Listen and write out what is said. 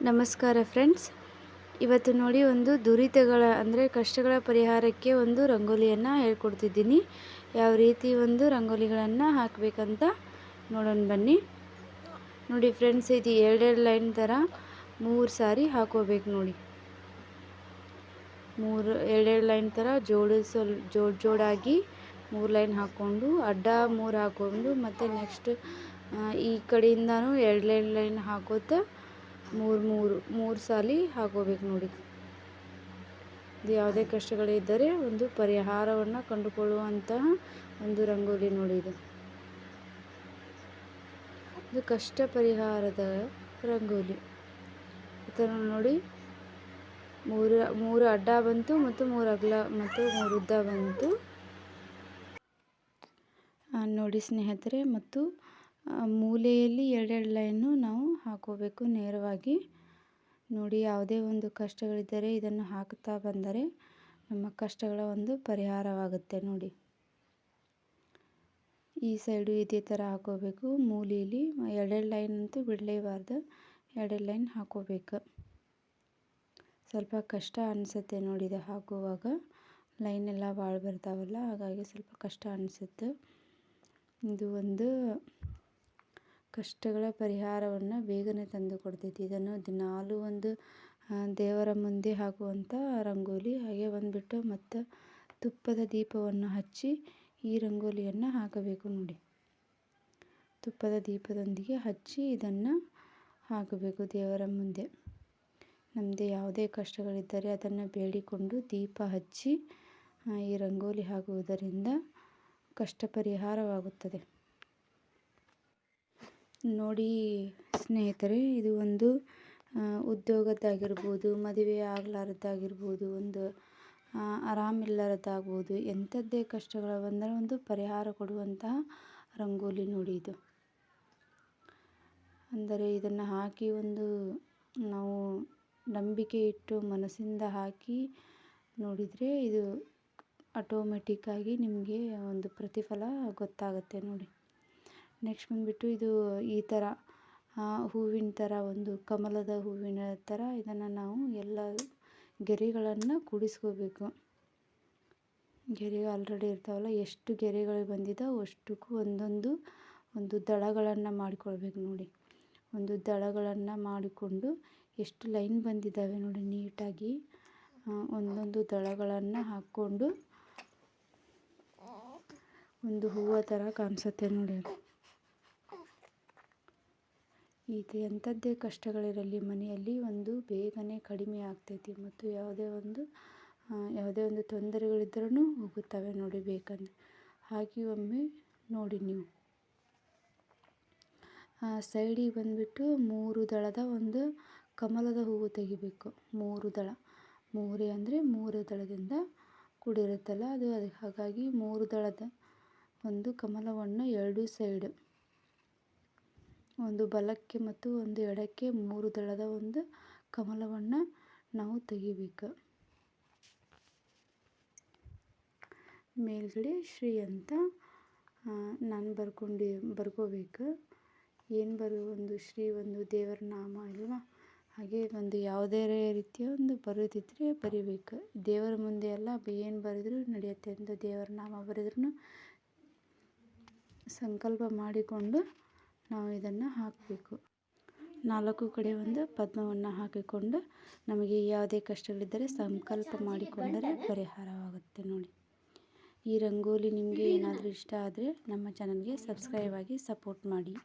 ನಮಸ್ಕಾರ ಫ್ರೆಂಡ್ಸ್. ಇವತ್ತು ನೋಡಿ ಒಂದು ದುರಿತಗಳ ಅಂದರೆ ಕಷ್ಟಗಳ ಪರಿಹಾರಕ್ಕೆ ಒಂದು ರಂಗೋಲಿಯನ್ನು ಹೇಳ್ಕೊಡ್ತಿದ್ದೀನಿ. ಯಾವ ರೀತಿ ಒಂದು ರಂಗೋಲಿಗಳನ್ನು ಹಾಕಬೇಕಂತ ನೋಡೋಣ ಬನ್ನಿ. ನೋಡಿ ಫ್ರೆಂಡ್ಸ್, ಇದು ಎರಡೆರಡು ಲೈನ್ ಥರ 3 ಸಾರಿ ಹಾಕೋಬೇಕು ನೋಡಿ. ಎರಡೆರಡು ಲೈನ್ ಥರ ಜೋಡಾಗಿ 3 ಲೈನ್ ಹಾಕ್ಕೊಂಡು ಅಡ್ಡ 3 ಹಾಕ್ಕೊಂಡು ಮತ್ತು ನೆಕ್ಸ್ಟ್ ಈ ಕಡೆಯಿಂದನೂ ಎರಡೆರಡು ಲೈನ್ ಹಾಕೋತ ಮೂರು ಸಾಲಿ ಹಾಕೋಬೇಕು ನೋಡಿ. ಇದು ಯಾವುದೇ ಕಷ್ಟಗಳಿದ್ದರೆ ಒಂದು ಪರಿಹಾರವನ್ನು ಕಂಡುಕೊಳ್ಳುವಂತಹ ಒಂದು ರಂಗೋಲಿ ನೋಡಿ. ಇದು ಕಷ್ಟ ಪರಿಹಾರದ ರಂಗೋಲಿ. ಈ ಥರ ನೋಡಿ, ಮೂರು ಅಡ್ಡ ಬಂತು ಮತ್ತು 3 ಅಗಲ ಮತ್ತು 3 ಉದ್ದ ಬಂತು ನೋಡಿ ಸ್ನೇಹಿತರೆ. ಮತ್ತು ಮೂಲೆಯಲ್ಲಿ ಎರಡೆರಡು ಲೈನು ನಾವು ಹಾಕೋಬೇಕು ನೇರವಾಗಿ ನೋಡಿ. ಯಾವುದೇ ಒಂದು ಕಷ್ಟಗಳಿದ್ದರೆ ಇದನ್ನು ಹಾಕುತ್ತಾ ಬಂದರೆ ನಮ್ಮ ಕಷ್ಟಗಳ ಒಂದು ಪರಿಹಾರವಾಗುತ್ತೆ ನೋಡಿ. ಈ ಸೈಡು ಇದೇ ಥರ ಹಾಕೋಬೇಕು. ಮೂಲೆಯಲ್ಲಿ ಎರಡೆರಡು ಲೈನ್ ಅಂತೂ ಬಿಡಲೇಬಾರ್ದು, ಎರಡೆರಡು ಲೈನ್ ಹಾಕೋಬೇಕು. ಸ್ವಲ್ಪ ಕಷ್ಟ ಅನಿಸುತ್ತೆ ನೋಡಿ ಇದು ಹಾಕುವಾಗ. ಲೈನ್ ಎಲ್ಲ ಭಾಳ ಬರ್ತಾವಲ್ಲ, ಹಾಗಾಗಿ ಸ್ವಲ್ಪ ಕಷ್ಟ ಅನಿಸುತ್ತೆ. ಇದು ಒಂದು ಕಷ್ಟಗಳ ಪರಿಹಾರವನ್ನು ಬೇಗನೆ ತಂದು ಕೊಡ್ತೈತಿ. ಇದನ್ನು ದಿನಾಲೂ ಒಂದು ದೇವರ ಮುಂದೆ ಹಾಕುವಂಥ ರಂಗೋಲಿ. ಹಾಗೆ ಬಂದುಬಿಟ್ಟು ಮತ್ತು ತುಪ್ಪದ ದೀಪವನ್ನು ಹಚ್ಚಿ ಈ ರಂಗೋಲಿಯನ್ನು ಹಾಕಬೇಕು ನೋಡಿ. ತುಪ್ಪದ ದೀಪದೊಂದಿಗೆ ಹಚ್ಚಿ ಇದನ್ನು ಹಾಕಬೇಕು ದೇವರ ಮುಂದೆ. ನಮ್ಮದೇ ಯಾವುದೇ ಕಷ್ಟಗಳಿದ್ದರೆ ಅದನ್ನು ಬೇಡಿಕೊಂಡು ದೀಪ ಹಚ್ಚಿ ಈ ರಂಗೋಲಿ ಹಾಕುವುದರಿಂದ ಕಷ್ಟ ಪರಿಹಾರವಾಗುತ್ತದೆ ನೋಡಿ ಸ್ನೇಹಿತರೆ. ಇದು ಒಂದು ಉದ್ಯೋಗದ್ದಾಗಿರ್ಬೋದು, ಮದುವೆ ಆಗಲಾರದ್ದಾಗಿರ್ಬೋದು, ಒಂದು ಆರಾಮಿಲ್ಲರದ್ದಾಗ್ಬೋದು, ಎಂಥದ್ದೇ ಕಷ್ಟಗಳು ಬಂದರೆ ಒಂದು ಪರಿಹಾರ ಕೊಡುವಂತಹ ರಂಗೋಲಿ ನೋಡಿ ಇದು. ಅಂದರೆ ಇದನ್ನು ಹಾಕಿ ಒಂದು ನಾವು ನಂಬಿಕೆ ಇಟ್ಟು ಮನಸ್ಸಿಂದ ಹಾಕಿ ನೋಡಿದರೆ ಇದು ಆಟೋಮೆಟಿಕ್ಕಾಗಿ ನಿಮಗೆ ಒಂದು ಪ್ರತಿಫಲ ಗೊತ್ತಾಗುತ್ತೆ ನೋಡಿ. ನೆಕ್ಸ್ಟ್ ಬಂದುಬಿಟ್ಟು ಇದು ಈ ಥರ ಹೂವಿನ ಥರ, ಒಂದು ಕಮಲದ ಹೂವಿನ ಥರ ಇದನ್ನು ನಾವು ಎಲ್ಲ ಗೆರೆಗಳನ್ನು ಕೂಡಿಸ್ಕೋಬೇಕು. ಗೆರೆ ಆಲ್ರೆಡಿ ಇರ್ತಾವಲ್ಲ, ಎಷ್ಟು ಗೆರೆಗಳು ಬಂದಿದ್ದಾವೆ ಅಷ್ಟಕ್ಕೂ ಒಂದು ದಳಗಳನ್ನು ಮಾಡಿಕೊಳ್ಬೇಕು ನೋಡಿ. ಒಂದು ದಳಗಳನ್ನು ಮಾಡಿಕೊಂಡು ಎಷ್ಟು ಲೈನ್ ಬಂದಿದ್ದಾವೆ ನೋಡಿ, ನೀಟಾಗಿ ಒಂದೊಂದು ದಳಗಳನ್ನು ಹಾಕ್ಕೊಂಡು ಒಂದು ಹೂವು ಥರ ಕಾಣಿಸುತ್ತೆ ನೋಡಿ. ಇದು ಎಂಥದ್ದೇ ಕಷ್ಟಗಳಿರಲಿ ಮನೆಯಲ್ಲಿ ಒಂದು ಬೇಗನೆ ಕಡಿಮೆ ಆಗ್ತೈತಿ ಮತ್ತು ಯಾವುದೇ ಒಂದು ತೊಂದರೆಗಳಿದ್ರೂ ಹೋಗುತ್ತವೆ ನೋಡಿ ಬೇಕಂದ್ರೆ. ಹಾಗೆ ಒಮ್ಮೆ ನೋಡಿ ನೀವು. ಸೈಡಿಗೆ ಬಂದುಬಿಟ್ಟು 3 ದಳದ ಒಂದು ಕಮಲದ ಹೂವು ತೆಗಿಬೇಕು. 3 ದಳ, 3 ಅಂದರೆ 3 ದಳದಿಂದ ಕೂಡಿರುತ್ತಲ್ಲ ಅದು. ಹಾಗಾಗಿ 3 ದಳದ ಒಂದು ಕಮಲವನ್ನು ಎರಡು ಸೈಡ್, ಒಂದು ಬಲಕ್ಕೆ ಮತ್ತು ಒಂದು ಎಡಕ್ಕೆ 3 ದಳದ ಒಂದು ಕಮಲವನ್ನು ನಾವು ತೆಗಿಬೇಕು. ಮೇಲ್ಗಡೆ ಶ್ರೀ ಅಂತ ನಾನು ಬರ್ಕೋಬೇಕು. ಏನು ಒಂದು ಶ್ರೀ, ಒಂದು ದೇವರ ನಾಮ ಅಲ್ವಾ, ಹಾಗೆ ಒಂದು ಯಾವುದೇ ರೀತಿಯ ಒಂದು ಬರೋದಿದ್ರೆ ಬರಿಬೇಕು. ದೇವರ ಮುಂದೆ ಎಲ್ಲ ಏನು ಬರೆದ್ರೂ ನಡೆಯುತ್ತೆ ಅಂತ ದೇವರ ನಾಮ ಬರೆದ್ರೂ ಸಂಕಲ್ಪ ಮಾಡಿಕೊಂಡು ನಾವು ಇದನ್ನು ಹಾಕಬೇಕು. 4 ಕಡೆ ಒಂದು ಪದ್ಮವನ್ನು ಹಾಕಿಕೊಂಡು ನಮಗೆ ಯಾವುದೇ ಕಷ್ಟಗಳಿದ್ದರೆ ಸಂಕಲ್ಪ ಮಾಡಿಕೊಂಡರೆ ಪರಿಹಾರವಾಗುತ್ತೆ ನೋಡಿ. ಈ ರಂಗೋಲಿ ನಿಮಗೆ ಏನಾದರೂ ಇಷ್ಟ ಆದರೆ ನಮ್ಮ ಚಾನಲ್ಗೆ ಸಬ್ಸ್ಕ್ರೈಬ್ ಆಗಿ ಸಪೋರ್ಟ್ ಮಾಡಿ.